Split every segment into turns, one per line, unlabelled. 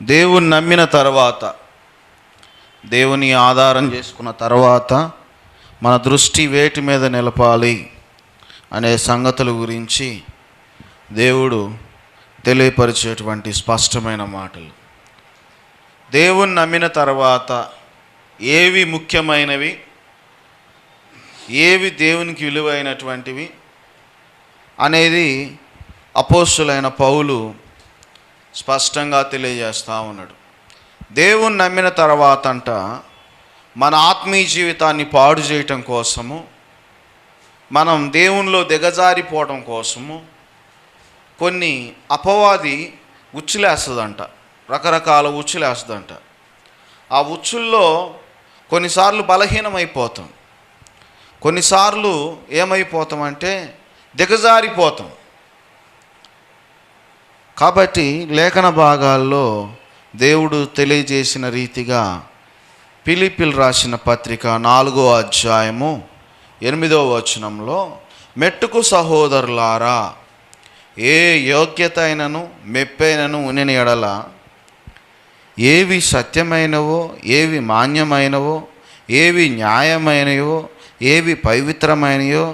దేవుని నమ్మిన తర్వాత, దేవుని ఆధారం చేసుకున్న తర్వాత మన దృష్టి వేటి మీద నిలపాలి అనే సంగతుల గురించి దేవుడు తెలియపరిచేటువంటి స్పష్టమైన మాటలు. దేవుని నమ్మిన తర్వాత ఏవి ముఖ్యమైనవి, ఏవి దేవునికి విలువైనటువంటివి అనేది అపోస్తులైన పౌలు స్పష్టంగా తెలియజేస్తూ ఉన్నాడు. దేవుని నమ్మిన తర్వాత అంట మన ఆత్మీయ జీవితాన్ని పాడు చేయటం కోసము, మనం దేవునిలో దిగజారిపోవడం కోసము కొన్ని అపవాది ఉచ్చులేస్తుందంట, రకరకాల ఉచ్చులేస్తుందంట. ఆ ఉచ్చుల్లో కొన్నిసార్లు బలహీనమైపోతాం, కొన్నిసార్లు ఏమైపోతామంటే దిగజారిపోతాం. కాబట్టి లేఖన భాగాల్లో దేవుడు తెలియజేసిన రీతిగా ఫిలిప్పీలు రాసిన పత్రిక 4వ అధ్యాయము 8వ వచనంలో, మెట్టుకు సహోదరులారా, ఏ యోగ్యత అయినను మెప్పైనను ఉనిన ఎడల, ఏవి సత్యమైనవో, ఏవి మాన్యమైనవో, ఏవి న్యాయమైనవో, ఏవి పవిత్రమైనవో,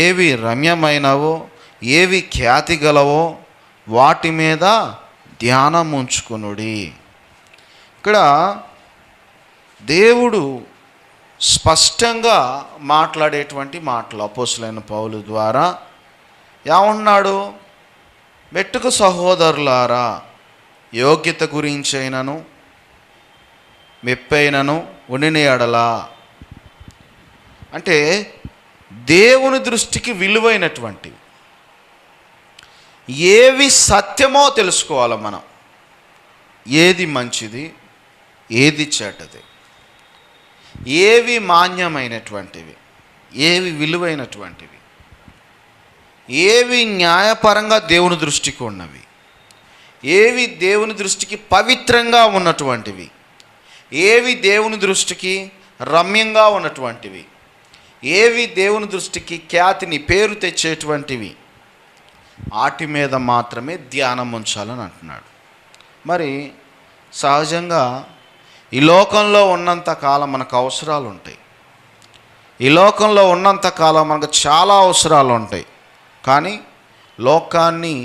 ఏవి రమ్యమైనవో, ఏవి ఖ్యాతి గలవో వాటి మీద ధ్యానం ఉంచుకొనుడి. ఇక్కడ దేవుడు స్పష్టంగా మాట్లాడేటువంటి మాటలు అపోస్తులైన పౌలు ద్వారా ఏమన్నాడు? మెట్టుకు సహోదరులారా, యోగ్యత గురించైనను మెప్పైనను ఉనిన ఎడల, అంటే దేవుని దృష్టికి విలువైనటువంటివి ఏవి సత్యమో తెలుసుకోవాలి మనం. ఏది మంచిది, ఏది చెడ్డది, ఏవి మాన్యమైనటువంటివి, ఏవి విలువైనటువంటివి, ఏవి న్యాయపరంగా దేవుని దృష్టికి ఉన్నవి, ఏవి దేవుని దృష్టికి పవిత్రంగా ఉన్నటువంటివి, ఏవి దేవుని దృష్టికి రమ్యంగా ఉన్నటువంటివి, ఏవి దేవుని దృష్టికి ఖ్యాతిని పేరు తెచ్చేటువంటివి, వాటి మీద మాత్రమే ధ్యానం ఉంచాలని అంటున్నాడు. మరి సహజంగా ఈ లోకంలో ఉన్నంత కాలం మనకు అవసరాలు ఉంటాయి, ఈ లోకంలో ఉన్నంత కాలం మనకు చాలా అవసరాలు ఉంటాయి. కానీ లోకాన్ని,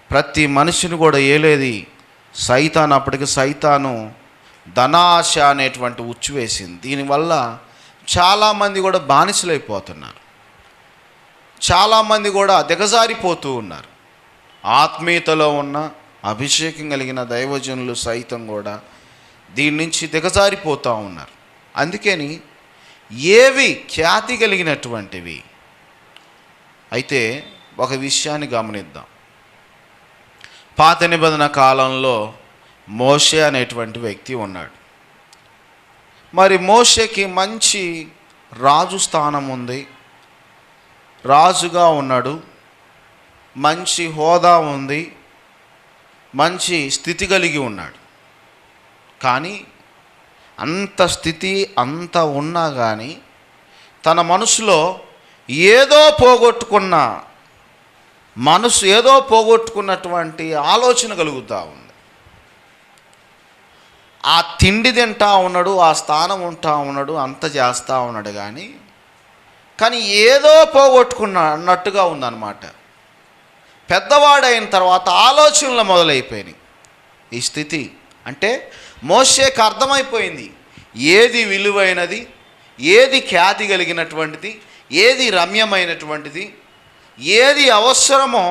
ప్రతి మనిషిని కూడా ఏలేది సైతాను. అప్పటికి సైతాను ధనాశ అనేటువంటి ఉచ్చు వేసింది. దీనివల్ల చాలామంది కూడా బానిసలైపోతున్నారు, చాలామంది కూడా దిగజారిపోతూ ఉన్నారు. ఆత్మీయతలో ఉన్న అభిషేకం కలిగిన దైవజనులు సైతం కూడా దీని నుంచి దిగజారిపోతూ ఉన్నారు. అందుకని ఏవి ఖ్యాతి కలిగినటువంటివి అయితే ఒక విషయాన్ని గమనిద్దాం. పాత నిబంధన కాలంలో మోషే అనేటువంటి వ్యక్తి ఉన్నాడు. మరి మోషేకి మంచి రాజు స్థానం ఉంది, రాజుగా ఉన్నాడు, మంచి హోదా ఉంది, మంచి స్థితి కలిగి ఉన్నాడు. కానీ అంత స్థితి అంత ఉన్నా కానీ తన మనసులో ఏదో పోగొట్టుకున్నటువంటి ఆలోచన కలుగుతూ ఉంది. ఆ తిండి తింటా ఉన్నాడు, ఆ స్థానం ఉంటా ఉన్నాడు, అంత చేస్తూ ఉన్నాడు, కానీ ఏదో అన్నట్టుగా ఉందన్నమాట. పెద్దవాడైన తర్వాత ఆలోచనలు మొదలైపోయినాయి. ఈ స్థితి అంటే మోషేకి అర్థమైపోయింది ఏది విలువైనది, ఏది ఖ్యాతి కలిగినటువంటిది, ఏది రమ్యమైనటువంటిది, ఏది అవసరమో.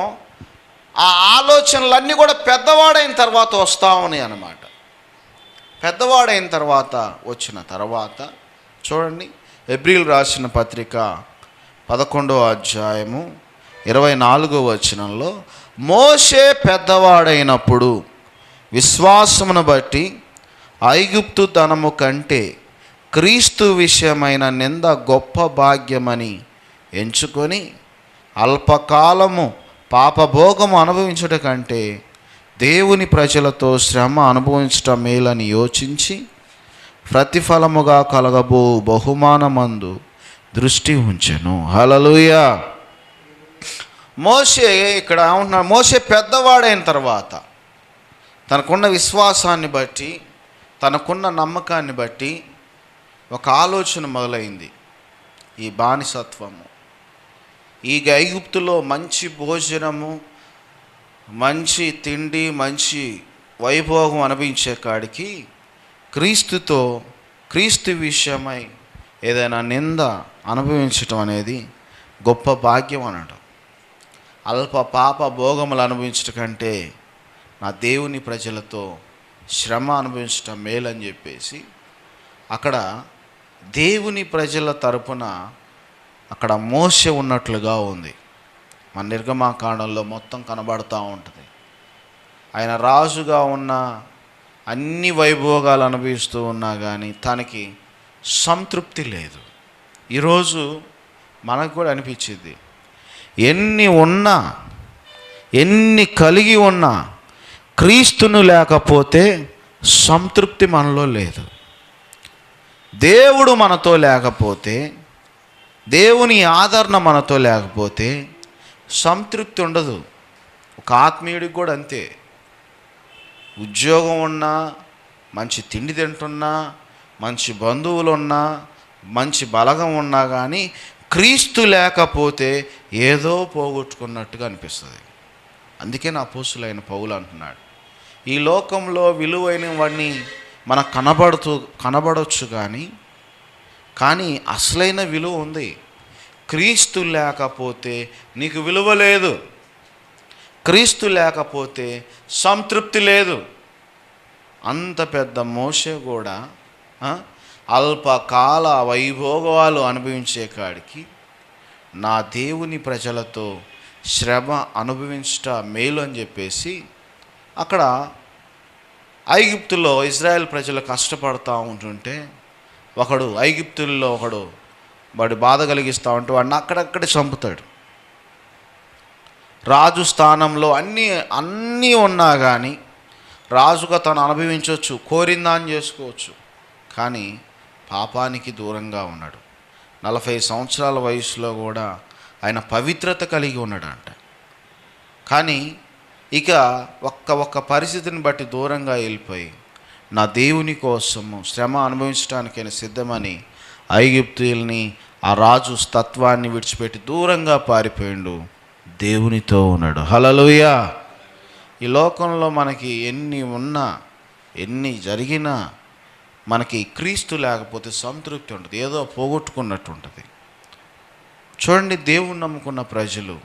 ఆ ఆలోచనలన్నీ కూడా పెద్దవాడైన తర్వాత వస్తూ ఉన్నాయి అన్నమాట. పెద్దవాడైన తర్వాత వచ్చిన తర్వాత చూడండి, హెబ్రీయులు రాసిన పత్రిక 11వ అధ్యాయము 24వ వచనంలో, మోషే పెద్దవాడైనప్పుడు విశ్వాసమును బట్టి ఐగుప్తు ధనము కంటే క్రీస్తు విషయమైన నింద గొప్ప భాగ్యమని ఎంచుకొని అల్పకాలము పాపభోగము అనుభవించుట కంటే దేవుని ప్రజలతో శ్రమ అనుభవించటం మేలని యోచించి ప్రతిఫలముగా కలగబో బహుమానమందు దృష్టి ఉంచెను. హల్లెలూయా. మోషే ఇక్కడ ఉంటున్నాడు. మోషే పెద్దవాడైన తర్వాత తనకున్న విశ్వాసాన్ని బట్టి, తనకున్న నమ్మకాన్ని బట్టి ఒక ఆలోచన మొదలైంది. ఈ బానిసత్వము, ఈ ఐగుప్తులో మంచి భోజనము, మంచి తిండి, మంచి వైభోగం అనుభవించే కాడికి క్రీస్తు విషయమై ఏదైనా నింద అనుభవించటం అనేది గొప్ప భాగ్యం అన్నాడు. అల్ప పాప భోగములు అనుభవించటం కంటే నా దేవుని ప్రజలతో శ్రమ అనుభవించటం మేలని చెప్పేసి అక్కడ దేవుని ప్రజల తరపున అక్కడ మోసే ఉన్నట్లుగా ఉంది. మన నిర్గమాకాండంలో మొత్తం కనబడుతూ ఉంటుంది. ఆయన రాజుగా ఉన్న అన్ని వైభోగాలు అనుభవిస్తూ ఉన్నా కానీ తనకి సంతృప్తి లేదు. ఈరోజు మనకు కూడా అనిపించింది, ఎన్ని ఉన్నా, ఎన్ని కలిగి ఉన్నా క్రీస్తును లేకపోతే సంతృప్తి మనలో లేదు. దేవుడు మనతో లేకపోతే, దేవుని ఆదరణ మనతో లేకపోతే సంతృప్తి ఉండదు. ఒక ఆత్మీయుడికి కూడా అంతే. ఉద్యోగం ఉన్నా, మంచి తిండి తింటున్నా, మంచి బంధువులు ఉన్నా, మంచి బలగం ఉన్నా కానీ క్రీస్తు లేకపోతే ఏదో పోగొట్టుకున్నట్టుగా అనిపిస్తుంది. అందుకే నా అపోస్తులైన పౌలు అంటున్నాడు, ఈ లోకంలో విలువైనవన్నీ మనకు కనబడవచ్చు కానీ అసలైన విలువ ఉంది. క్రీస్తు లేకపోతే నీకు విలువ లేదు. క్రీస్తు లేకపోతే సంతృప్తి లేదు. అంత పెద్ద మోషే కూడా అల్పకాల వైభోగాలు అనుభవించే కాడికి నా దేవుని ప్రజలతో శ్రమ అనుభవించట మేలు అని చెప్పేసి అక్కడ ఐగుప్తులో ఇజ్రాయెల్ ప్రజలు కష్టపడుతూ ఉంటుంటే ఐగుప్తుల్లో వాడు బాధ కలిగిస్తూ ఉంటే వాడిని అక్కడక్కడే చంపుతాడు. రాజు స్థానంలో అన్నీ ఉన్నా కానీ రాజుగా తను అనుభవించవచ్చు, కోరిందాన్ని చేసుకోవచ్చు, కానీ పాపానికి దూరంగా ఉన్నాడు. 40 సంవత్సరాల వయసులో కూడా ఆయన పవిత్రత కలిగి ఉన్నాడంట. కానీ ఇక ఒక్క పరిస్థితిని బట్టి దూరంగా వెళ్ళిపోయి నా దేవుని కోసము శ్రమ అనుభవించడానికైనా సిద్ధమని ఐగుప్తీయుల్ని, ఆ రాజు తత్వాన్ని విడిచిపెట్టి దూరంగా పారిపోయిండు, దేవునితో ఉన్నాడు. హల్లెలూయా. ఈ లోకంలో మనకి ఎన్ని ఉన్నా, ఎన్ని జరిగినా మనకి క్రీస్తు లేకపోతే సంతృప్తి ఉంటుంది, ఏదో పోగొట్టుకున్నట్టు ఉంటుంది. చూడండి, దేవుని నమ్ముకున్న ప్రజలు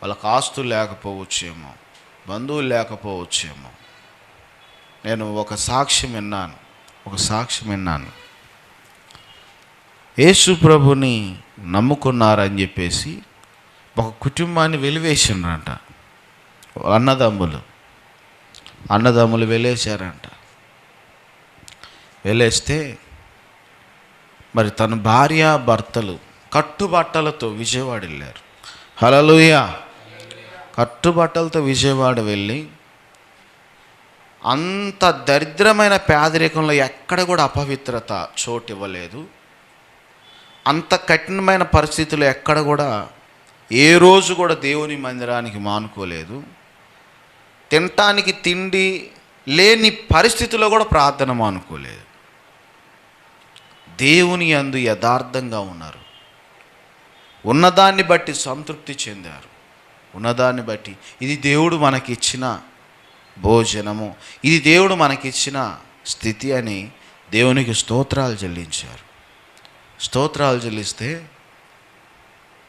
వాళ్ళకి ఆస్తులు లేకపోవచ్చేమో, బంధువులు లేకపోవచ్చేమో. నేను ఒక సాక్ష్యం విన్నాను. యేసు ప్రభుని నమ్ముకున్నారని చెప్పేసి ఒక కుటుంబాన్ని వెలివేసిండ్రంట. అన్నదమ్ములు వెలేశారంట. వెళ్ళేస్తే మరి తన భార్య భర్తలు కట్టుబట్టలతో విజయవాడ వెళ్ళారు. హల్లెలూయా. కట్టుబట్టలతో విజయవాడ వెళ్ళి అంత దరిద్రమైన పేదరికంలో ఎక్కడ కూడా అపవిత్రత చోటు ఇవ్వలేదు. అంత కఠినమైన పరిస్థితులు ఎక్కడ కూడా ఏ రోజు కూడా దేవుని మందిరానికి మానుకోలేదు. తినటానికి తిండి లేని పరిస్థితుల్లో కూడా ప్రార్థన మానుకోలేదు. దేవుని యందు యథార్థంగా ఉన్నారు. ఉన్నదాన్ని బట్టి సంతృప్తి చెందారు. ఉన్నదాన్ని బట్టి ఇది దేవుడు మనకిచ్చిన భోజనము, ఇది దేవుడు మనకిచ్చిన స్థితి అని దేవునికి స్తోత్రాలు చెల్లించారు. స్తోత్రాలు చెల్లిస్తే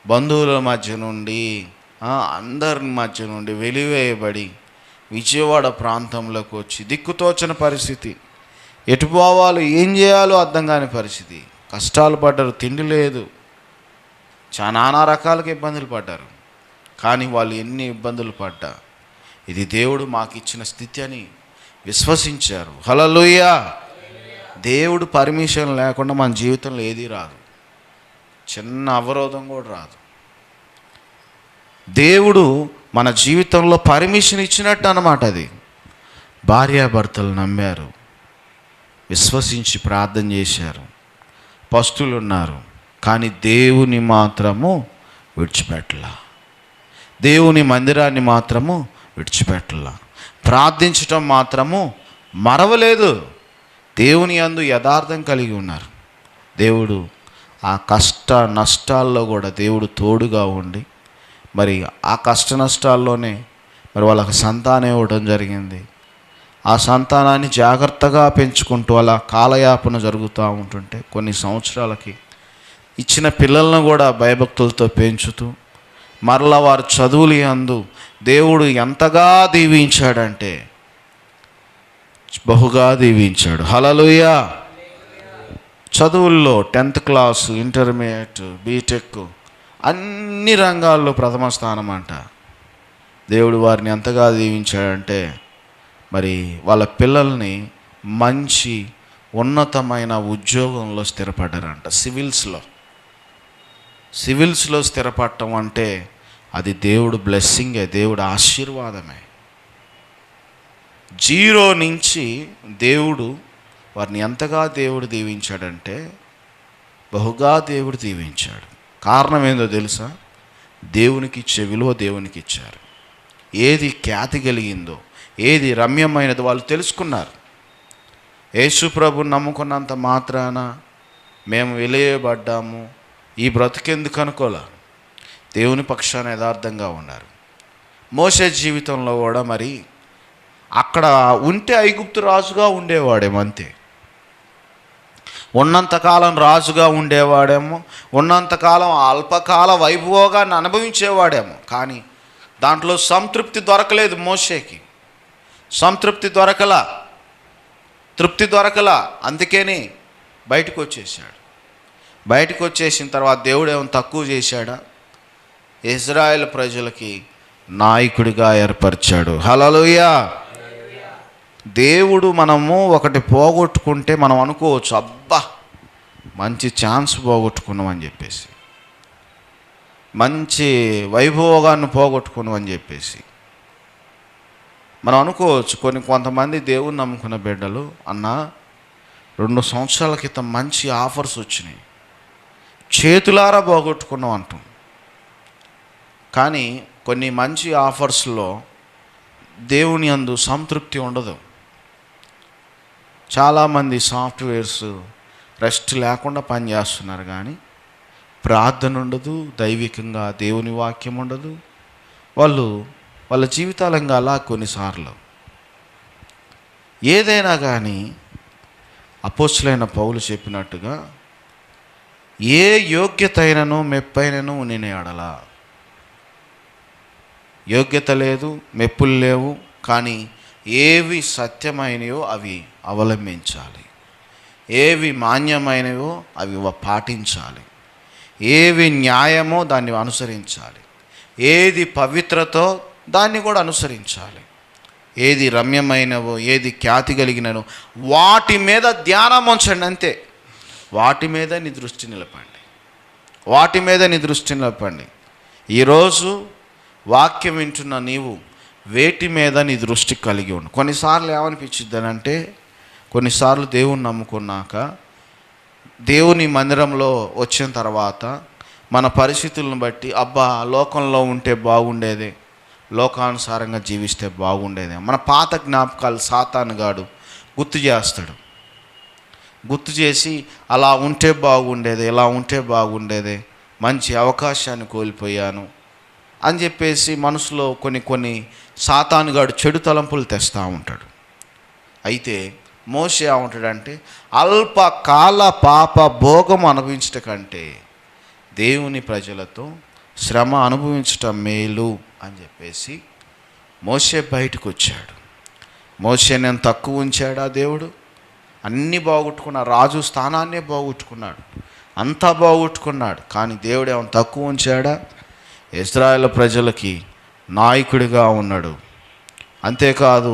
బంధువుల మధ్య నుండి, అందరి మధ్య నుండి వెలివేయబడి విజయవాడ ప్రాంతంలోకి వచ్చి దిక్కుతోచని పరిస్థితి, ఎటు పోవాలో ఏం చేయాలో అర్థం కాని పరిస్థితి, కష్టాలు పడ్డారు, తిండి లేదు, నానా రకాలుగా ఇబ్బందులు పడ్డారు. కానీ వాళ్ళు ఎన్ని ఇబ్బందులు పడ్డా ఇది దేవుడు మాకు ఇచ్చిన స్థితి అని విశ్వసించారు. హల్లెలూయా. దేవుడు పర్మిషన్ లేకుండా మన జీవితంలో ఏది రాదు, చిన్న అవరోధం కూడా రాదు. దేవుడు మన జీవితంలో పర్మిషన్ ఇచ్చినట్టు అన్నమాట. అది భార్యాభర్తలు నమ్మారు, విశ్వసించి ప్రార్థన చేశారు, పస్తులు ఉన్నారు, కానీ దేవుని మాత్రము విడిచిపెట్టలా. దేవుని మందిరాన్ని మాత్రము విడిచిపెట్టలా. ప్రార్థించటం మాత్రము మరవలేదు. దేవుని యందు యథార్థం కలిగి ఉన్నారు. దేవుడు ఆ కష్ట నష్టాల్లో కూడా దేవుడు తోడుగా ఉండి, మరి ఆ కష్ట నష్టాల్లోనే మరి వాళ్ళకి సంతానం ఇవ్వడం జరిగింది. ఆ సంతానాన్ని జాగ్రత్తగా పెంచుకుంటూ అలా కాలయాపన జరుగుతూ ఉంటుంటే కొన్ని సంవత్సరాలకి ఇచ్చిన పిల్లలను కూడా భయభక్తులతో పెంచుతూ మరలా వారు చదువులు యందు దేవుడు ఎంతగా దీవించాడంటే బహుగా దీవించాడు. హల్లెలూయా. చదువుల్లో 10th క్లాసు, ఇంటర్మీడియట్, బీటెక్ అన్ని రంగాల్లో ప్రథమ స్థానం అంట. దేవుడు వారిని ఎంతగా దీవించాడంటే మరి వాళ్ళ పిల్లల్ని మంచి ఉన్నతమైన ఉద్యోగంలో స్థిరపడ్డారంట. సివిల్స్లో స్థిరపడటం అంటే అది దేవుడు బ్లెస్సింగే, దేవుడు ఆశీర్వాదమే. 0 నుంచి దేవుడు వారిని ఎంతగా దేవుడు దీవించాడంటే బహుగా దేవుడు దీవించాడు. కారణం ఏందో తెలుసా? దేవునికి ఇచ్చే విలువ దేవునికి ఇచ్చారు. ఏది ఖ్యాతి కలిగిందో, ఏది రమ్యమైనదో వాళ్ళు తెలుసుకున్నారు. యేసు ప్రభుని నమ్ముకున్నంత మాత్రాన మేము వెలియబడ్డాము, ఈ బ్రతుకెందుకు అనుకోలే. దేవుని పక్షాన యథార్థంగా ఉన్నారు. మోషే జీవితంలో కూడా మరి అక్కడ ఉంటే ఐగుప్తు రాజుగా ఉండేవాడేమో, అంతే. ఉన్నంతకాలం రాజుగా ఉండేవాడేమో, ఉన్నంతకాలం అల్పకాల వైభోగాన్ని అనుభవించేవాడేమో, కానీ దాంట్లో సంతృప్తి దొరకలేదు మోషేకి. సంతృప్తి దొరకలా, తృప్తి దొరకలా. అందుకని బయటకు వచ్చేసాడు. బయటకు వచ్చేసిన తర్వాత దేవుడు ఏమైనా తక్కువ చేశాడా? ఇజ్రాయెల్ ప్రజలకి నాయకుడిగా ఏర్పరిచాడు. హల్లెలూయా. దేవుడు మనము ఒకటి పోగొట్టుకుంటే మనం అనుకోవచ్చు, అబ్బా మంచి ఛాన్స్ పోగొట్టుకున్నాం అని చెప్పేసి, మంచి వైభోగాన్ని పోగొట్టుకున్నాం అని చెప్పేసి మనం అనుకోవచ్చు. కొంతమంది దేవుని నమ్ముకున్న బిడ్డలు, అన్న 2 సంవత్సరాల క్రితం మంచి ఆఫర్స్ వచ్చినాయి, చేతులారా పోగొట్టుకున్నాం అంటాం. కానీ కొన్ని మంచి ఆఫర్స్లో దేవుని యందు సంతృప్తి ఉండదు. చాలామంది సాఫ్ట్వేర్స్ రెస్ట్ లేకుండా పనిచేస్తున్నారు, కానీ ప్రార్థన ఉండదు, దైవికంగా దేవుని వాక్యం ఉండదు. వాళ్ళ జీవితాలంగా అలా కొన్నిసార్లు. ఏదైనా కానీ అపోస్తలుడైన పౌలు చెప్పినట్టుగా ఏ యోగ్యత అయినను మెప్పైనను నేను ఎడలా. యోగ్యత లేదు, మెప్పులు లేవు, కానీ ఏవి సత్యమైనవో అవి అవలంబించాలి, ఏవి మాన్యమైనవో అవి పాటించాలి, ఏవి న్యాయమో దాన్ని అనుసరించాలి, ఏది పవిత్రతో దాన్ని కూడా అనుసరించాలి, ఏది రమ్యమైనవో ఏది ఖ్యాతి కలిగినవో వాటి మీద ధ్యానం ఉంచండి, అంతే. వాటి మీద నీ దృష్టి నిలపండి, వాటి మీద నీ దృష్టి నిలపండి. ఈరోజు వాక్యం వింటున్న నీవు వేటి మీద నీ దృష్టి కలిగి ఉండు. కొన్నిసార్లు ఏమనిపించిద్ది అంటే, కొన్నిసార్లు దేవుని నమ్ముకున్నాక దేవుని మందిరంలో వచ్చిన తర్వాత మన పరిస్థితులను బట్టి అబ్బా లోకంలో ఉంటే బాగుండేదే, లోకానుసారంగా జీవిస్తే బాగుండేదే, మన పాత జ్ఞాపకాలు సాతానుగాడు గుర్తు చేస్తాడు. గుర్తు చేసి అలా ఉంటే బాగుండేదే, ఇలా ఉంటే బాగుండేదే, మంచి అవకాశాన్ని కోల్పోయాను అని చెప్పేసి మనసులో కొన్ని సాతానుగాడు చెడు తలంపులు తెస్తూ ఉంటాడు. అయితే మోషే ఏమంటాడంటే, అల్పకాల పాప భోగం అనుభవించట కంటే దేవుని ప్రజలతో శ్రమ అనుభవించటం మేలు అని చెప్పేసి మోషే బయటకు వచ్చాడు. మోషే నేను తక్కువ ఉంచాడా దేవుడు? అన్నీ బాగొట్టుకున్నాడు, రాజు స్థానాన్నే బాగొట్టుకున్నాడు, అంతా బాగొట్టుకున్నాడు. కానీ దేవుడు ఏమైనా తక్కువ ఉంచాడా? ఇశ్రాయేలు ప్రజలకి నాయకుడిగా ఉన్నాడు. అంతేకాదు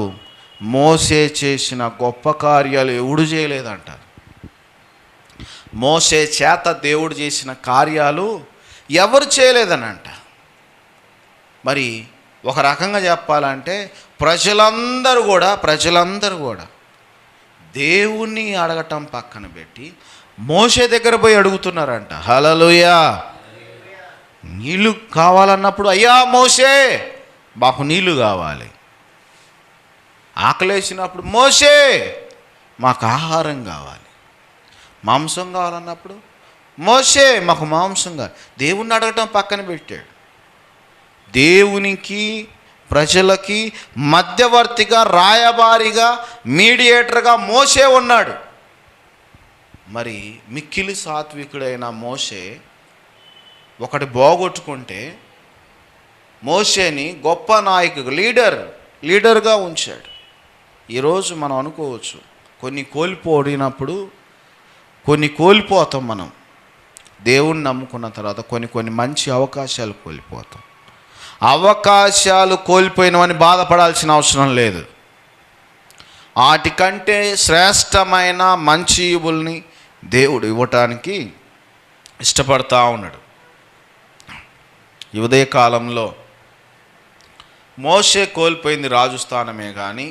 మోసే చేసిన గొప్ప కార్యాలు ఎవడు చేయలేదంట. మోసే చేత దేవుడు చేసిన కార్యాలు ఎవరు చేయలేదనంట. మరి ఒక రకంగా చెప్పాలంటే ప్రజలందరూ కూడా దేవుణ్ణి అడగటం పక్కన పెట్టి మోషే దగ్గర పోయి అడుగుతున్నారంట. హల్లెలూయా. నీళ్ళు కావాలన్నప్పుడు, అయ్యా మోషే మాకు నీళ్ళు కావాలి. ఆకలేసినప్పుడు, మోషే మాకు ఆహారం కావాలి. మాంసం కావాలన్నప్పుడు, మోషే మాకు మాంసం కావాలి. దేవుణ్ణి అడగటం పక్కన పెట్టాడు. దేవునికి ప్రజలకి మధ్యవర్తిగా, రాయబారిగా, మీడియేటర్గా మోషే ఉన్నాడు. మరి మిక్కిలి సాత్వికుడైన మోషే ఒకటి పోగొట్టుకుంటే మోషేని గొప్ప నాయకుడు, లీడర్గా ఉంచాడు. ఈరోజు మనం అనుకోవచ్చు, కొన్ని కోల్పోడినప్పుడు కొన్ని కోల్పోతాం. మనం దేవుణ్ణి నమ్ముకున్న తర్వాత కొన్ని మంచి అవకాశాలు కోల్పోతాం. అవకాశాలు కోల్పోయినవని బాధపడాల్సిన అవసరం లేదు. వాటికంటే శ్రేష్టమైన మంచి ఈవుల్ని దేవుడు ఇవ్వటానికి ఇష్టపడతా ఉన్నాడు. ఈ ఉదయకాలంలో మోషే కోల్పోయింది రాజు స్థానమే, కానీ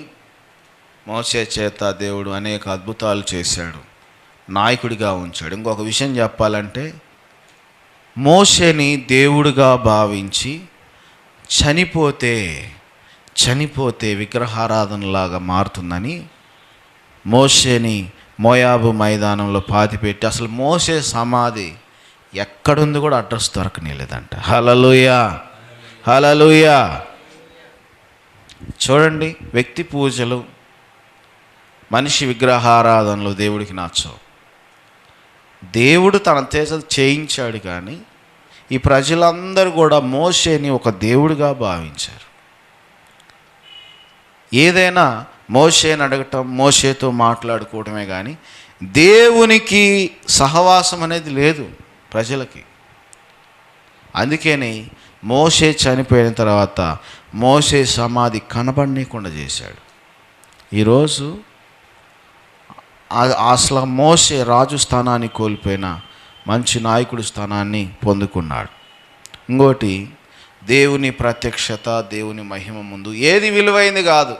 మోషే చేత దేవుడు అనేక అద్భుతాలు చేశాడు, నాయకుడిగా ఉంచాడు. ఇంకొక విషయం చెప్పాలంటే, మోషేని దేవుడిగా భావించి చనిపోతే విగ్రహారాధనలాగా మారుతుందని మోషేని మోయాబు మైదానంలో పాతిపెట్టి, అసలు మోషే సమాధి ఎక్కడుంది కూడా అడ్రస్ దొరకనేలేదంట. హల్లెలూయా, హల్లెలూయా. చూడండి, వ్యక్తి పూజలు, మనిషి విగ్రహారాధనలు దేవుడికి నచ్చవు. దేవుడు తన చేత చేయించాడు, కానీ ఈ ప్రజలందరూ కూడా మోషేని ఒక దేవుడిగా భావించారు. ఏదైనా మోషేని అడగటం, మోషేతో మాట్లాడుకోవటమే, కానీ దేవునికి సహవాసం అనేది లేదు ప్రజలకి. అందుకని మోషే చనిపోయిన తర్వాత మోషే సమాధి కనబడనీయకుండా చేశాడు. ఈరోజు అసలు మోషే రాజు స్థానాన్ని కోల్పోయిన మంచి నాయకుడి స్థానాన్ని పొందుకున్నాడు. ఇంకోటి, దేవుని ప్రత్యక్షత, దేవుని మహిమ ముందు ఏది విలువైంది కాదు.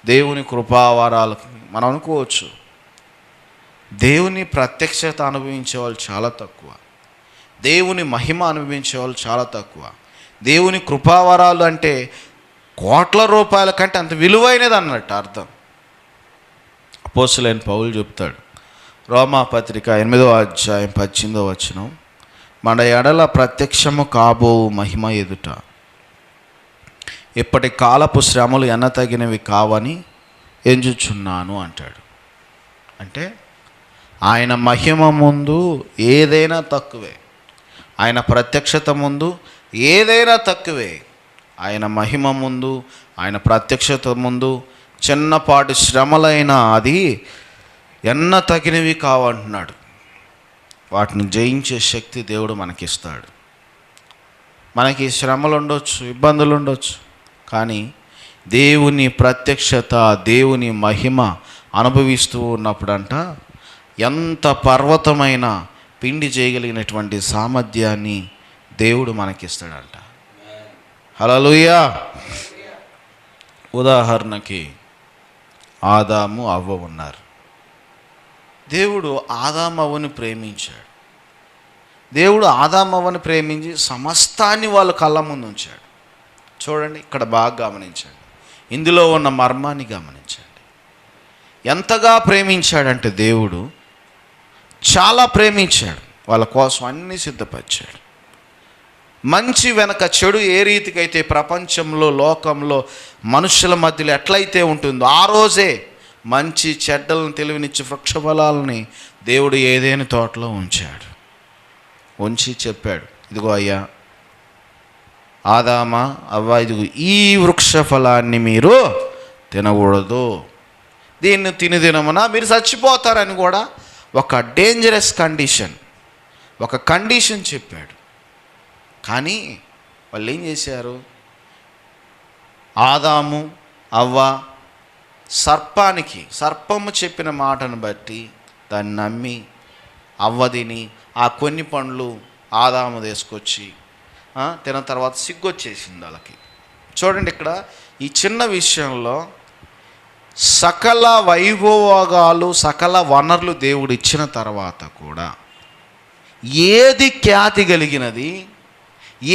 దేవుని కృపావరాలకి మనం అనుకోవచ్చు, దేవుని ప్రత్యక్షత అనుభవించే వాళ్ళు చాలా తక్కువ, దేవుని మహిమ అనుభవించే వాళ్ళు చాలా తక్కువ. దేవుని కృపావరాలు అంటే కోట్ల రూపాయల కంటే అంత విలువైనది అన్నట్టు అర్థం. అపోస్తలుడైన పౌలు చెప్తాడు, రోమాపత్రిక 8వ అధ్యాయం 18వ వచనం, మన ఎడల ప్రత్యక్షము కాబో మహిమ ఎదుట ఇప్పటి కాలపు శ్రమలు ఎన్నతగినవి కావని ఎంచుచున్నాను అంటాడు. అంటే ఆయన మహిమ ముందు ఏదైనా తక్కువే, ఆయన ప్రత్యక్షత ముందు ఏదైనా తక్కువే. ఆయన మహిమ ముందు, ఆయన ప్రత్యక్షత ముందు చిన్నపాటి శ్రమలైనా అది ఎన్న తగినవి కావంటున్నాడు. వాటిని జయించే శక్తి దేవుడు మనకిస్తాడు. మనకి శ్రమలు ఉండొచ్చు, ఇబ్బందులు ఉండొచ్చు, కానీ దేవుని ప్రత్యక్షత, దేవుని మహిమ అనుభవిస్తూ ఉన్నప్పుడంట ఎంత పర్వతమైన పిండి చేయగలిగినటువంటి సామర్థ్యాన్ని దేవుడు మనకిస్తాడంట. హల్లెలూయా. ఉదాహరణకి ఆదాము అవ్వ ఉన్నారు. దేవుడు ఆదాము అవ్వని ప్రేమించాడు. దేవుడు ఆదాము అవ్వని ప్రేమించి సమస్తాన్ని వాళ్ళ కళ్ళ ముందు ఉంచాడు. చూడండి, ఇక్కడ బాగా గమనించండి, ఇందులో ఉన్న మర్మాన్ని గమనించండి. ఎంతగా ప్రేమించాడంటే దేవుడు చాలా ప్రేమించాడు, వాళ్ళ కోసం అన్నీ సిద్ధపరిచాడు. మంచి వెనక చెడు ఏ రీతికైతే ప్రపంచంలో, లోకంలో, మనుషుల మధ్యలో ఎట్లయితే ఉంటుందో ఆ రోజే మంచి చెడ్డలను తెలివినిచ్చి వృక్ష ఫలాలని దేవుడు ఏదైనా తోటలో ఉంచాడు. ఉంచి చెప్పాడు, ఇదిగో అయ్యా ఆదామా అవ్వ, ఇదిగో ఈ వృక్ష ఫలాన్ని మీరు తినకూడదు, దీన్ని తినమున మీరు చచ్చిపోతారని కూడా ఒక డేంజరస్ కండిషన్, ఒక కండిషన్ చెప్పాడు. కానీ వాళ్ళు ఏం చేశారు? ఆదాము అవ్వ సర్పము చెప్పిన మాటను బట్టి దాన్ని నమ్మి అవ్వ తిని ఆ కొన్ని పండ్లు ఆదాము తీసుకొచ్చి తిన్న తర్వాత సిగ్గొచ్చేసింది వాళ్ళకి. చూడండి, ఇక్కడ ఈ చిన్న విషయంలో సకల వైభోగాలు, సకల వనరులు దేవుడు ఇచ్చిన తర్వాత కూడా ఏది ఖ్యాతి కలిగినది,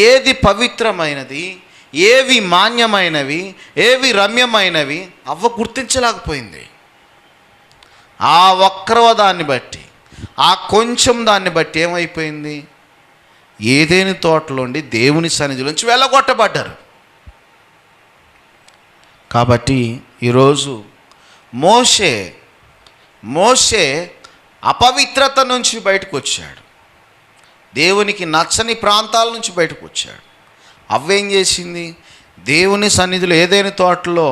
ఏది పవిత్రమైనది, ఏవి మాన్యమైనవి, ఏవి రమ్యమైనవి అవ్వ గుర్తించలేకపోయింది. ఆ ఒక్కరవ దాన్ని బట్టి, ఆ కొంచెం దాన్ని బట్టి ఏమైపోయింది? ఏదేని తోటలోండి దేవుని సన్నిధిలోంచి వెళ్ళగొట్టబడ్డారు. కాబట్టి ఈరోజు మోషే అపవిత్రత నుంచి బయటకు వచ్చాడు, దేవునికి నచ్చని ప్రాంతాల నుంచి బయటకు వచ్చాడు. అవ్వేం చేసింది? దేవుని సన్నిధిలో ఏదైనా తోటలో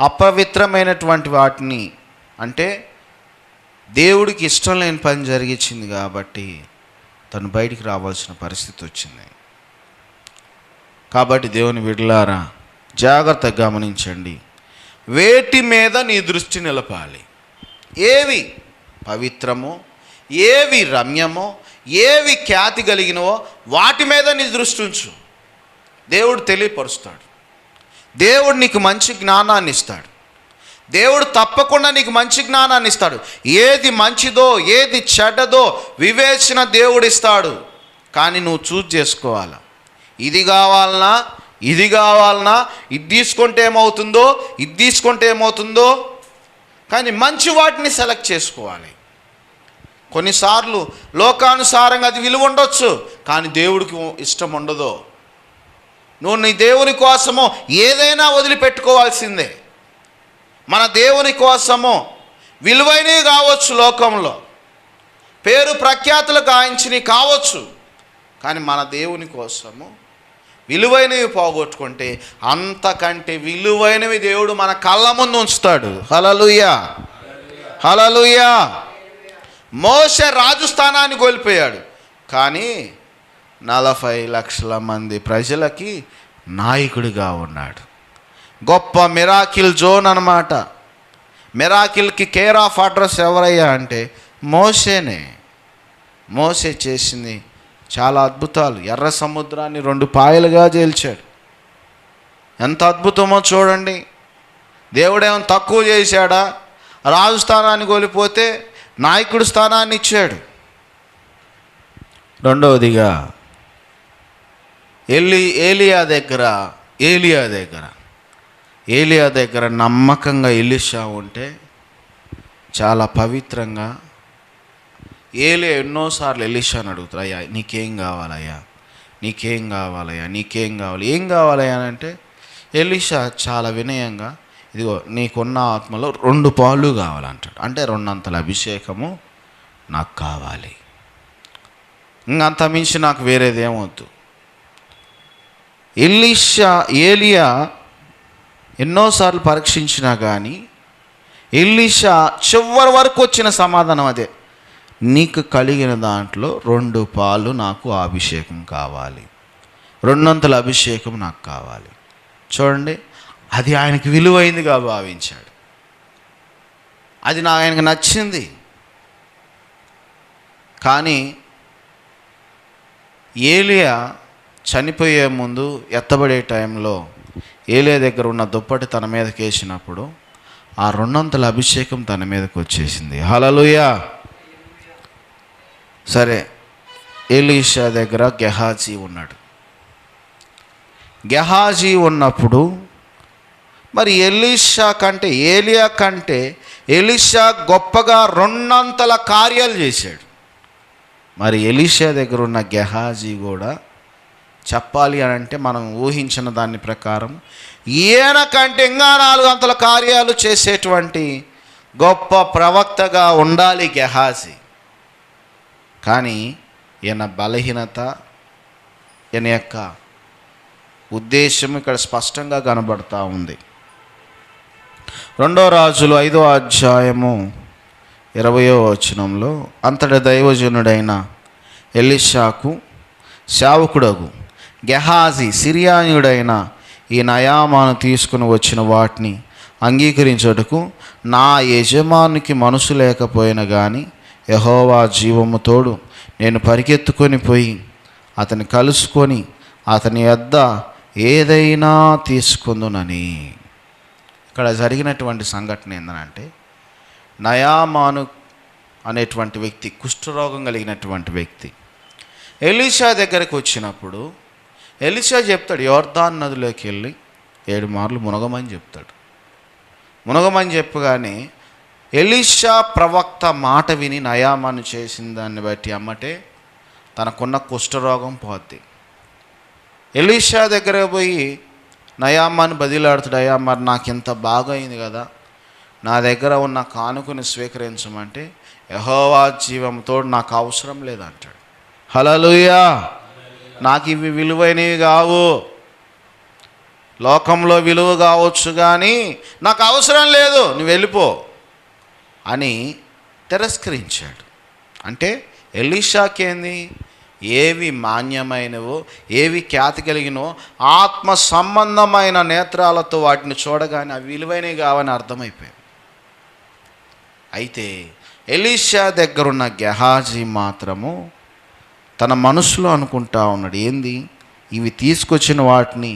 అపవిత్రమైనటువంటి వాటిని, అంటే దేవుడికి ఇష్టం లేని పని జరిగించింది కాబట్టి తను బయటికి రావాల్సిన పరిస్థితి వచ్చింది. కాబట్టి దేవుని బిడ్డలారా, జాగ్రత్తగా గమనించండి. వేటి మీద నీ దృష్టి నిలపాలి? ఏవి పవిత్రమో, ఏవి రమ్యమో, ఏవి ఖ్యాతి కలిగినవో వాటి మీద నీ దృష్టి ఉంచు. దేవుడు తెలియపరుస్తాడు. దేవుడు నీకు మంచి జ్ఞానాన్ని ఇస్తాడు. దేవుడు తప్పకుండా నీకు మంచి జ్ఞానాన్ని ఇస్తాడు. ఏది మంచిదో, ఏది చెడ్డదో వివేచన దేవుడు ఇస్తాడు. కానీ నువ్వు చూజ్ చేసుకోవాలా, ఇది కావాలనా, ఇది కావాలనా, ఇది తీసుకుంటే ఏమవుతుందో, ఇది తీసుకుంటే ఏమవుతుందో. కానీ మంచి వాటిని సెలెక్ట్ చేసుకోవాలి. కొన్నిసార్లు లోకానుసారంగా అది విలువ ఉండొచ్చు, కానీ దేవుడికి ఇష్టం ఉండదు. నువ్వు నీ దేవుని కోసము ఏదైనా వదిలిపెట్టుకోవాల్సిందే. మన దేవుని కోసము విలువైనవి కావచ్చు, లోకంలో పేరు ప్రఖ్యాతులు గాయించినవి కావచ్చు, కానీ మన దేవుని కోసము విలువైనవి పోగొట్టుకుంటే అంతకంటే విలువైనవి దేవుడు మన కళ్ళ ముందు ఉంచుతాడు. హల్లెలూయా, హల్లెలూయా. మోషే రాజు స్థానాన్ని కోల్పోయాడు, కానీ 40 లక్షల మంది ప్రజలకి నాయకుడిగా ఉన్నాడు. గొప్ప మిరాకిల్ జోన్ అన్నమాట. మిరాకిల్కి కేర్ ఆఫ్ అడ్రస్ ఎవరయ్యా అంటే మోషేనే. మోషే చేసింది చాలా అద్భుతాలు. ఎర్ర సముద్రాన్ని 2 పాయలుగా చేల్చాడు. ఎంత అద్భుతమో చూడండి. దేవుడేమో తక్కువ చేశాడా? రాజు స్థానాన్ని కోల్పోతే నాయకుడి స్థానాన్ని ఇచ్చాడు. రెండవదిగా ఏలియా దగ్గర నమ్మకంగా ఎలీషా ఉంటే చాలా పవిత్రంగా ఏలియా ఎన్నోసార్లు ఎలీషాని అడుగుతారు, అయ్యా నీకేం కావాలయ్యా, నీకేం కావాలయ్యా, నీకేం కావాలి, ఏం కావాలయ్యా అని అంటే ఎలీషా చాలా వినయంగా, ఇదిగో నీకున్న ఆత్మలో 2 పాలు కావాలంటాడు. అంటే 2 అంతల అభిషేకము నాకు కావాలి, ఇంకంత మించి నాకు వేరేదేమొద్దు. ఏలియా ఎన్నోసార్లు పరీక్షించినా కానీ ఎలీషా చివరి వరకు వచ్చిన సమాధానం అదే, నీకు కలిగిన దాంట్లో 2 పాలు నాకు అభిషేకం కావాలి, 2 అంతల అభిషేకం నాకు కావాలి. చూడండి, అది ఆయనకి విలువైందిగా భావించాడు. అది ఆయనకు నచ్చింది. కానీ ఏలియా చనిపోయే ముందు ఎత్తబడే టైంలో ఏలియా దగ్గర ఉన్న దుప్పటి తన మీదకి వేసినప్పుడు ఆ 2 అంతల అభిషేకం తన మీదకి వచ్చేసింది. హల్లెలూయా. సరే, ఎలీషా దగ్గర గెహాజీ ఉన్నాడు. గెహాజీ ఉన్నప్పుడు మరి ఏలియా కంటే ఎలీషా గొప్పగా 2 అంతల కార్యాలు చేశాడు. మరి ఎలీషా దగ్గర ఉన్న గెహాజీ కూడా చెప్పాలి అని అంటే మనం ఊహించిన దాని ప్రకారం ఈయన కంటే ఇంకా 4 అంతల కార్యాలు చేసేటువంటి గొప్ప ప్రవక్తగా ఉండాలి గెహాజీ. కానీ ఈయన బలహీనత, ఈయన యొక్క ఉద్దేశం ఇక్కడ స్పష్టంగా కనబడతా ఉంది. 2 రాజులు 5వ అధ్యాయము 20వ వచనంలో, అంతటి దైవజనుడైన ఎలీషాకు సేవకుడగు గెహాజీ సిరియానీయుడైన ఈ నయామాను తీసుకుని వచ్చిన వాటిని అంగీకరించుటకు నా యజమానికి మనసు లేకపోయినా కానీ యెహోవా జీవము తోడు నేను పరిగెత్తుకొని పోయి అతన్ని కలుసుకొని అతని యొద్ద ఏదైనా తీసుకుందునని. ఇక్కడ జరిగినటువంటి సంఘటన ఏంటంటే, నయామాను అనేటువంటి వ్యక్తి, కుష్ఠరోగం కలిగినటువంటి వ్యక్తి ఎలీషా దగ్గరికి వచ్చినప్పుడు ఎలీషా చెప్తాడు, యోర్దాను నదిలోకి వెళ్ళి 7 మార్లు మునగమని చెప్తాడు. మునగమని చెప్పగానే ఎలీషా ప్రవక్త మాట విని నయామాను చేసిన దాన్ని బట్టి అమ్మటే తనకున్న కుష్ఠరోగం పోద్ది. ఎలీషా దగ్గర పోయి నయామాను బదిలాడుతాడు, అయ్యా మరి నాకు ఇంత బాగా అయింది కదా, నా దగ్గర ఉన్న కానుకని స్వీకరించమంటే, యెహోవా జీవంతో నాకు అవసరం లేదంటాడు. హల్లెలూయా. నాకు ఇవి విలువైనవి కావు, లోకంలో విలువ కావచ్చు కానీ నాకు అవసరం లేదు, నువ్వు వెళ్ళిపో అని తిరస్కరించాడు. అంటే ఎలీషాకేంది, ఏవి మాన్యమైనవో, ఏవి ఖ్యాతి కలిగినవో ఆత్మ సంబంధమైన నేత్రాలతో వాటిని చూడగానే అవి విలువైనవి కావని అర్థమైపోయింది. అయితే ఎలీషా దగ్గరున్న గెహాజీ మాత్రము తన మనసులో అనుకుంటా ఉన్నాడు, ఏంది ఇవి తీసుకొచ్చిన వాటిని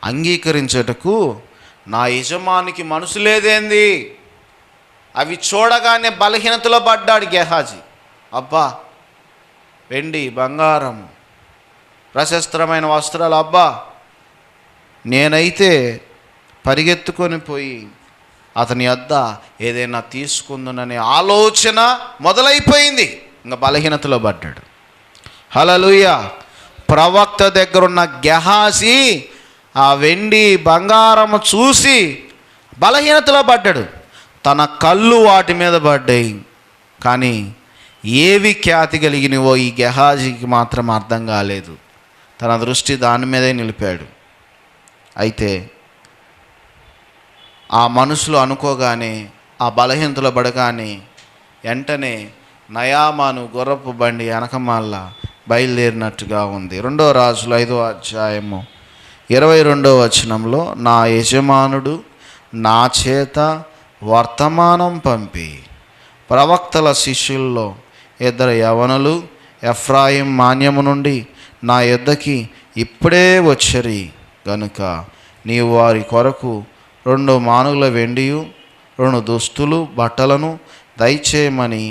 అంగీకరించటకు నా యజమానికి మనసు లేదేంది. అవి చూడగానే బలహీనతలో పడ్డాడు గెహాజీ. అబ్బా, వెండి బంగారం ప్రశస్త్రమైన వస్త్రాలు, అబ్బా నేనైతే పరిగెత్తుకొని పోయి అతని వద్ద ఏదైనా తీసుకుందుననే ఆలోచన మొదలైపోయింది. ఇంకా బలహీనతలో పడ్డాడు. హల్లెలూయా. ప్రవక్త దగ్గరున్న గెహాజీ ఆ వెండి బంగారం చూసి బలహీనతలో పడ్డాడు. తన కళ్ళు వాటి మీద పడ్డాయి, కానీ ఏవి ఖ్యాతి కలిగినవో ఈ గెహాజీకి మాత్రం అర్థం కాలేదు. తన దృష్టి దాని మీదే నిలిపాడు. అయితే ఆ మనసులో అనుకోగానే, ఆ బలహీనతలో పడగానే వెంటనే నయామాను గుర్రపు బండి వెనకమాల బయలుదేరినట్టుగా ఉంది. 2 రాజులు 5వ అధ్యాయము 22వ వచనంలో, నా యజమానుడు నా చేత వర్తమానం పంపి ప్రవక్తల శిష్యుల్లో 2 యవనులు ఎఫ్రాయిం మాన్యము నుండి నా యొద్దకి ఇప్పుడే వచ్చరి గనుక నీవు వారి కొరకు 2 మానుగుల వెండియు 2 దుస్తులు బట్టలను దయచేయమని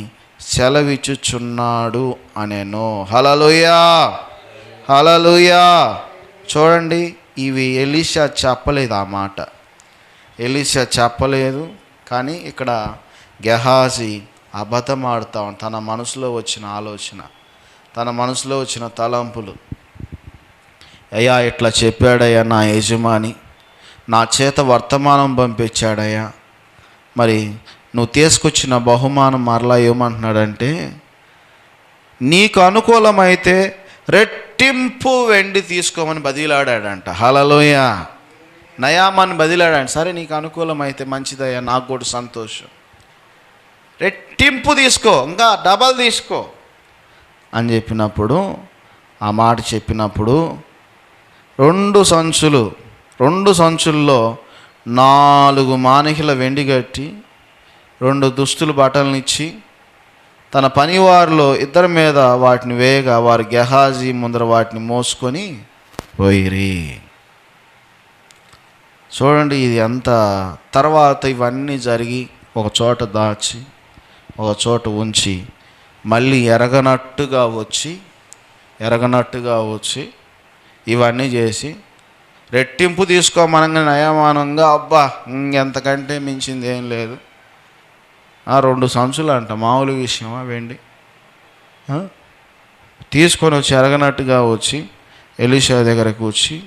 సెలవిచ్చుచున్నాడు అనెను. హల్లెలూయా, హల్లెలూయా. చూడండి, ఇవి ఎలీషా చెప్పలేదు, ఆ మాట ఎలీషా చెప్పలేదు. కానీ ఇక్కడ గెహాజీ అబద్ధం ఆడుతా ఉంటాడు. తన మనసులో వచ్చిన ఆలోచన, తన మనసులో వచ్చిన తలంపులు, అయ్యా ఇట్లా చెప్పాడయ్యా నా యజమాని, నా చేత వర్తమానం పంపించాడయ్యా, మరి నువ్వు తీసుకొచ్చిన బహుమానం మరలా ఏమంటున్నాడంటే, నీకు అనుకూలమైతే రెట్టింపు వెండి తీసుకోమని బదిలాడాడంట. హల్లెలూయా. నయామాన్ని బదిలాడాడు. సరే నీకు అనుకూలమైతే మంచిదయ్యా, నాకు కూడా సంతోషం, రెట్టింపు తీసుకో, ఇంకా డబల్ తీసుకో అని చెప్పినప్పుడు, ఆ మాట చెప్పినప్పుడు 2 సంచుల్లో 4 మానికల వెండి కట్టి 2 దుస్తులు బట్టలనిచ్చి తన పనివారిలో 2 మీద వాటిని వేయగా వారు గెహాజీ ముందర వాటిని మోసుకొని పోయిరి. చూడండి, ఇది ఎంత తర్వాత ఇవన్నీ జరిగి ఒక చోట దాచి ఒక చోట ఉంచి మళ్ళీ ఎరగనట్టుగా వచ్చి ఇవన్నీ చేసి రెట్టింపు తీసుకోమనగా నయమానంగా, అబ్బా ఇంకెంతకంటే మించింది ఏం లేదు, 2 సంచులు అంట, మామూలు విషయమా వెండి, తీసుకొని వచ్చి ఎరగనట్టుగా వచ్చి ఎలీషా దగ్గరకు వచ్చి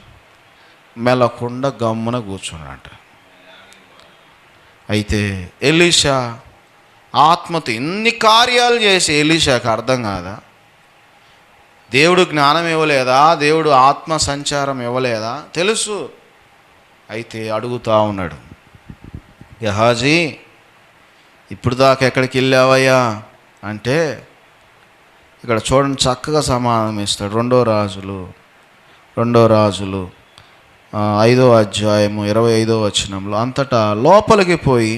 మెలకుండా గమ్మున కూర్చున్నాడంట. అయితే ఎలీషా ఆత్మతో ఇన్ని కార్యాలు చేసి ఎలీషాకు అర్థం కాదా? దేవుడు జ్ఞానం ఇవ్వలేదా? దేవుడు ఆత్మ సంచారం ఇవ్వలేదా? తెలుసు. అయితే అడుగుతూ ఉన్నాడు, గెహాజీ ఇప్పుడు దాకా ఎక్కడికి వెళ్ళావయ్యా అంటే, ఇక్కడ చూడండి చక్కగా సమాధానం ఇస్తాడు. 2 రాజులు 5వ అధ్యాయము 25వ వచనంలో, అంతటా లోపలికి పోయి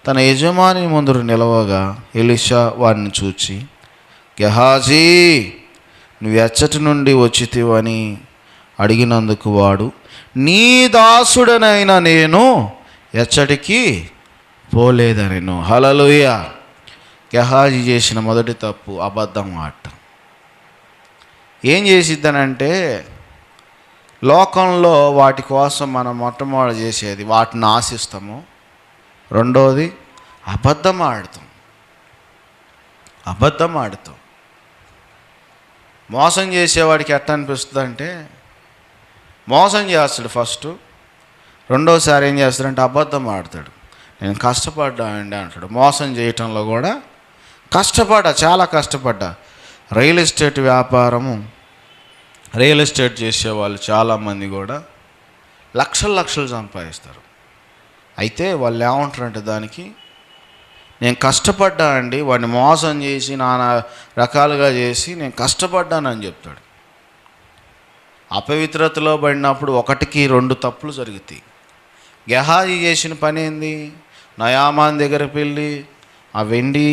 తన యజమాని ముందు నిలవగా ఎలీషా వాడిని చూచి, గెహాజీ నువ్వు ఎచ్చటి నుండి వచ్చితివని అడిగినందుకు వాడు, నీ దాసుడనైన నేను ఎచ్చటికి పోలేదనెను. హల్లెలూయా. గెహాజీ చేసిన మొదటి తప్పు అబద్ధం ఆడటం. ఏం చేసిద్దనంటే, లోకంలో వాటి కోసం మనం మొట్టమొదటి చేసేది వాటిని ఆశిస్తాము. రెండోది అబద్ధం ఆడతాం. మోసం చేసేవాడికి ఎట్లా అనిపిస్తుంది అంటే, మోసం చేస్తాడు ఫస్ట్, రెండోసారి ఏం చేస్తాడంటే అబద్ధం ఆడతాడు. నేను కష్టపడ్డా అండి అంటాడు. మోసం చేయటంలో కూడా చాలా కష్టపడ్డా. రియల్ ఎస్టేట్ వ్యాపారము, రియల్ ఎస్టేట్ చేసేవాళ్ళు చాలామంది కూడా లక్షలు సంపాదిస్తారు. అయితే వాళ్ళు ఏమంటారంటే దానికి, నేను కష్టపడ్డా అండి, వాడిని మోసం చేసి నానా రకాలుగా చేసి నేను కష్టపడ్డానని చెప్తాడు. అపవిత్రతలో పడినప్పుడు 1కి 2 తప్పులు జరుగుతాయి. గెహాజీ చేసిన పని ఏంది? నయామాన్ దగ్గరికి వెళ్ళి ఆ వెండి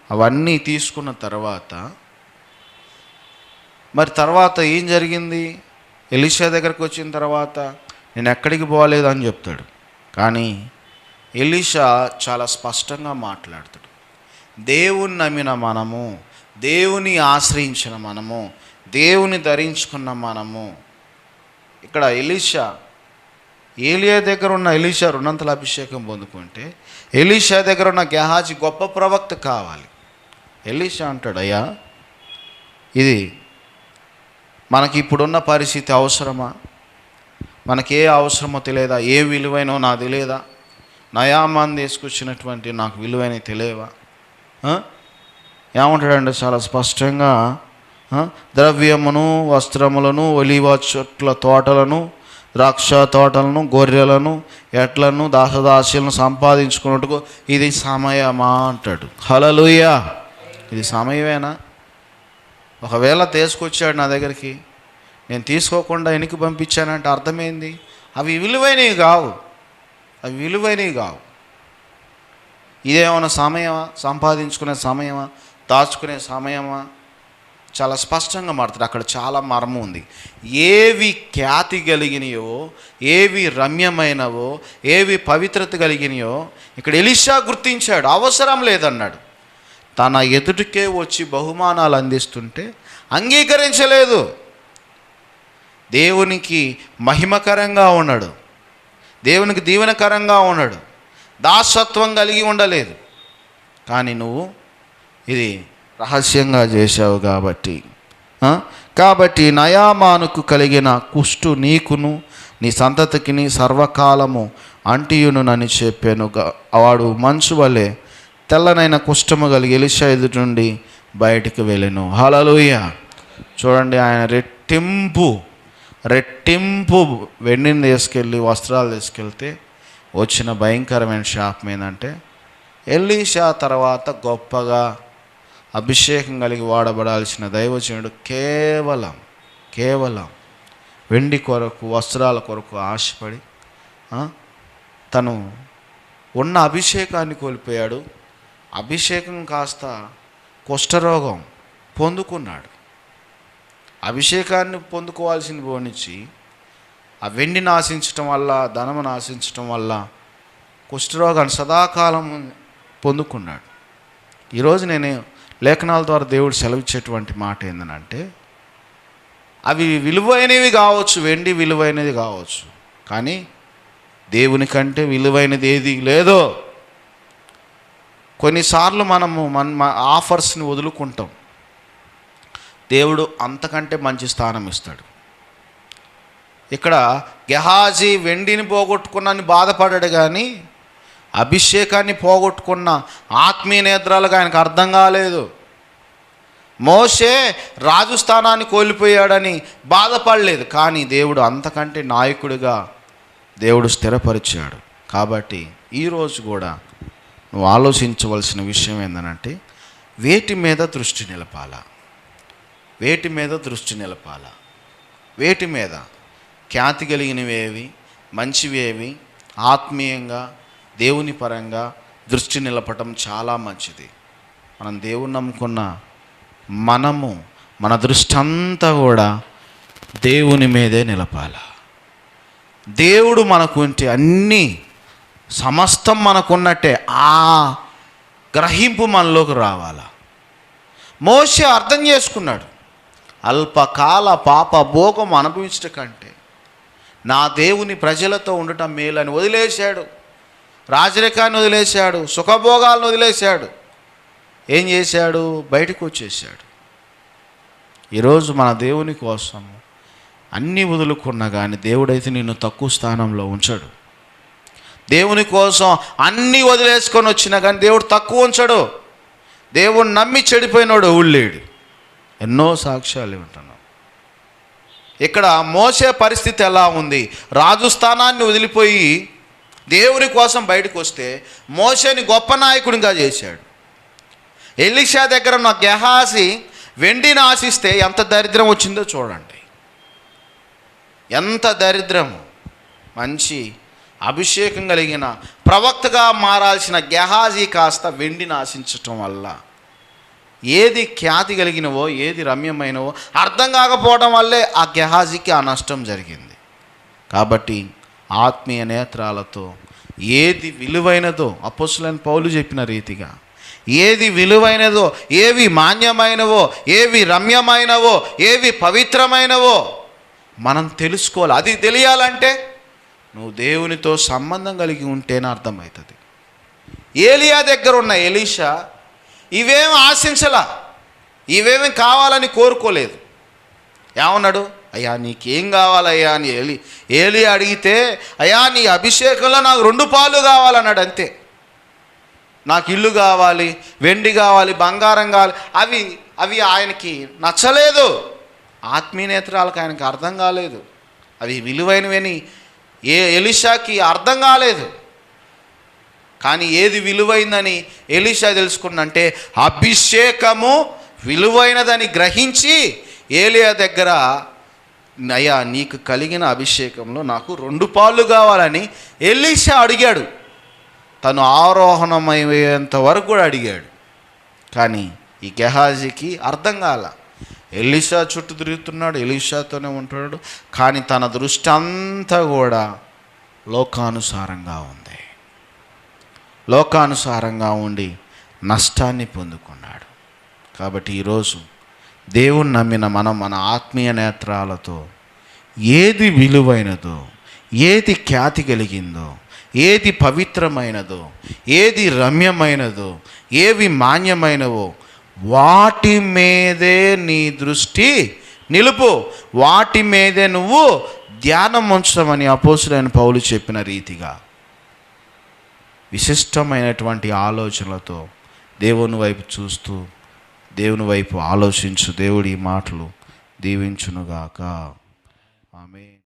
అవన్నీ తీసుకున్న తర్వాత, మరి తర్వాత ఏం జరిగింది? ఎలీషా దగ్గరకు వచ్చిన తర్వాత నేను ఎక్కడికి పోలేదు అని చెప్తాడు. కానీ ఎలీషా చాలా స్పష్టంగా మాట్లాడతాడు. దేవుని నమ్మిన మనము, దేవుని ఆశ్రయించిన మనము, దేవుని ధరించుకున్న మనము. ఇక్కడ ఏలియా దగ్గర ఉన్న ఎలీషా 2 అభిషేకం పొందుకుంటే, ఎలీషా దగ్గర ఉన్న గెహాజీ గొప్ప ప్రవక్త కావాలి. ఎలీషా అంటాడు, అయ్యా ఇది మనకి ఇప్పుడున్న పరిస్థితి అవసరమా? మనకే అవసరమో తెలియదా? ఏ విలువైనో నాకు తెలియదా? నయామాన్ తీసుకొచ్చినటువంటి నాకు విలువైనవి తెలియవా? ఏమంటాడంటే చాలా స్పష్టంగా, ద్రవ్యమును, వస్త్రములను, ఒలీవ చెట్ల తోటలను, ద్రాక్ష తోటలను, గొర్రెలను, ఎట్లను, దాసదాస్యులను సంపాదించుకున్నట్టుకు ఇది సమయమా అంటాడు. హల్లెలూయా. ఇది సమయమేనా? ఒకవేళ తీసుకొచ్చాడు నా దగ్గరికి, నేను తీసుకోకుండా వెనక్కి పంపించానంటే అర్థమైంది అవి విలువైనవి కావు. ఇదేమన్నా సమయమా? సంపాదించుకునే సమయమా? దాచుకునే సమయమా? చాలా స్పష్టంగా మాట్లాడు. అక్కడ చాలా మర్మం ఉంది. ఏవి ఖ్యాతి కలిగినయో, ఏవి రమ్యమైనవో, ఏవి పవిత్రత కలిగినయో ఇక్కడ ఎలీషా గుర్తించాడు. అవసరం లేదన్నాడు. తన ఎదుటికే వచ్చి బహుమానాలు అందిస్తుంటే అంగీకరించలేదు. దేవునికి మహిమకరంగా ఉన్నాడు, దేవునికి దీవెనకరంగా ఉన్నాడు, దాసత్వం కలిగి ఉండలేదు. కానీ నువ్వు ఇది రహస్యంగా చేశావు కాబట్టి నయామానుకు కలిగిన కుష్టు నీకును నీ సంతతికిని సర్వకాలము అంటియునునని చెప్పాను. వాడు మంచు వలె తెల్లనైన కుష్ఠము కలిగి ఎలీషా ఎదుటి నుండి బయటికి వెళ్ళెను. హల్లెలూయా. చూడండి, ఆయన రెట్టింపు వెండిని తీసుకెళ్ళి వస్త్రాలు తీసుకెళ్తే వచ్చిన భయంకరమైన శాపం ఏంటంటే, ఎలీషా తర్వాత గొప్పగా అభిషేకం కలిగి వాడబడాల్సిన దైవజనుడు కేవలం వెండి కొరకు, వస్త్రాల కొరకు ఆశపడి తను ఉన్న అభిషేకాన్ని కోల్పోయాడు. అభిషేకం కాస్త కుష్ఠరోగం పొందుకున్నాడు. అభిషేకాన్ని పొందుకోవాల్సింది పోనిచ్చి ఆ వెండిని ఆశించటం వల్ల, ధనమును ఆశించటం వల్ల కుష్ఠరోగాన్ని సదాకాలం పొందుకున్నాడు. ఈరోజు నేను లేఖనాల ద్వారా దేవుడు సెలవిచ్చేటువంటి మాట ఏంటంటే, అవి విలువైనవి కావచ్చు, వెండి విలువైనది కావచ్చు, కానీ దేవుని కంటే విలువైనది ఏది లేదో. కొన్నిసార్లు మనము మన ఆఫర్స్ని వదులుకుంటాం, దేవుడు అంతకంటే మంచి స్థానం ఇస్తాడు. ఇక్కడ గెహాజీ వెండిని పోగొట్టుకున్నాని బాధపడ్డాడు, కానీ అభిషేకాన్ని పోగొట్టుకున్న ఆత్మీయ నేత్రాలకు ఆయనకు అర్థం కాలేదు. మోషే రాజు స్థానాన్ని కోల్పోయాడని బాధపడలేదు, కానీ దేవుడు అంతకంటే నాయకుడిగా దేవుడు స్థిరపరిచాడు. కాబట్టి ఈరోజు కూడా నువ్వు ఆలోచించవలసిన విషయం ఏంటంటే, వేటి మీద దృష్టి నిలపాలా? వేటి మీద? ఖ్యాతి కలిగినవేవి, మంచివేవి, ఆత్మీయంగా దేవుని పరంగా దృష్టి నిలపటం చాలా మంచిది. మనం దేవుని నమ్ముకున్న మన దృష్టి అంతా కూడా దేవుని మీదే నిలపాల. దేవుడు మనకుంటే అన్నీ సమస్తం మనకున్నట్టే ఆ గ్రహింపు మనలోకి రావాలా. మోషే అర్థం చేసుకున్నాడు, అల్పకాల పాప భోగం అనుభవించట కంటే నా దేవుని ప్రజలతో ఉండటం మేలని వదిలేశాడు. రాజరికాన్ని వదిలేశాడు, సుఖభోగాలను వదిలేశాడు. ఏం చేశాడు? బయటకు వచ్చేసాడు. ఈరోజు మన దేవుని కోసం అన్నీ వదులుకున్నా కానీ దేవుడైతే నిన్ను తక్కువ స్థానంలో ఉంచడు. దేవుని కోసం అన్నీ వదిలేసుకొని వచ్చినా కానీ దేవుడు తక్కువ ఉంచడు. దేవుడు నమ్మి చెడిపోయినాడు ఊళ్ళేడు. ఎన్నో సాక్ష్యాలు వింటున్నాం. ఇక్కడ మోసే పరిస్థితి ఎలా ఉంది? రాజు స్థానాన్ని వదిలిపోయి దేవుని కోసం బయటకు వస్తే మోసేని గొప్ప నాయకుడిగా చేశాడు. ఎలీషా దగ్గర ఉన్న గెహాజీ వెండిని ఆశిస్తే ఎంత దరిద్రం వచ్చిందో చూడండి. ఎంత దరిద్రము! మంచి అభిషేకం కలిగిన ప్రవక్తగా మారాల్సిన గెహాజీ కాస్త వెండిని ఆశించటం వల్ల ఏది ఖ్యాతి కలిగినవో ఏది రమ్యమైనవో అర్థం కాకపోవడం వల్లే ఆ గెహాజీకి ఆ నష్టం జరిగింది. కాబట్టి ఆత్మీయ నేత్రాలతో ఏది విలువైనదో అపోస్తలుడైన పౌలు చెప్పిన రీతిగా ఏది విలువైనదో, ఏవి మాన్యమైనవో, ఏవి రమ్యమైనవో, ఏవి పవిత్రమైనవో మనం తెలుసుకోవాలి. అది తెలియాలంటే నువ్వు దేవునితో సంబంధం కలిగి ఉంటేనే అర్థమవుతుంది. ఏలియా దగ్గర ఉన్న ఎలీషా ఇవేమి ఆశించలా, ఇవేమి కావాలని కోరుకోలేదు. ఏమన్నాడు? అయ్యా నీకేం కావాలయ్యా అని ఏలియా అడిగితే, అయ్యా నీ అభిషేకంలో నాకు 2 పాలు కావాలన్నాడు. అంతే. నాకు ఇల్లు కావాలి, వెండి కావాలి, బంగారం కావాలి, అవి ఆయనకి నచ్చలేదు. ఆత్మీయ నేత్రాలకు ఆయనకి అర్థం కాలేదు. అవి విలువైనవని ఎలీషాకి అర్థం కాలేదు. కానీ ఏది విలువైందని ఎలీషా తెలుసుకున్నంటే అభిషేకము విలువైనదని గ్రహించి ఏలియా దగ్గర, అయ్యా నీకు కలిగిన అభిషేకంలో నాకు 2 పాలు కావాలని ఎలీషా అడిగాడు. తను ఆరోహణమయ్యేంత వరకు కూడా అడిగాడు. కానీ ఈ గెహాజీకి అర్థం కాల. ఎలీషా చుట్టూ తిరుగుతున్నాడు, ఎలీషాతోనే ఉంటున్నాడు, కానీ తన దృష్టి అంతా కూడా లోకానుసారంగా ఉంది. లోకానుసారంగా ఉండి నష్టాన్ని పొందుకున్నాడు. కాబట్టి ఈరోజు దేవుణ్ణి నమ్మిన మనం మన ఆత్మీయ నేత్రాలతో ఏది విలువైనదో, ఏది ఖ్యాతి కలిగిందో, ఏది పవిత్రమైనదో, ఏది రమ్యమైనదో, ఏవి మాన్యమైనవో వాటి మీదే నీ దృష్టి నిలుపు. వాటి మీదే నువ్వు ధ్యానం ఉంచమని అపోస్తలుడైన పౌలు చెప్పిన రీతిగా విశిష్టమైనటువంటి ఆలోచనలతో దేవుని వైపు చూస్తూ దేవుని వైపు ఆలోచించు. దేవుడి మాటలు దీవించునుగాక. ఆమేన్.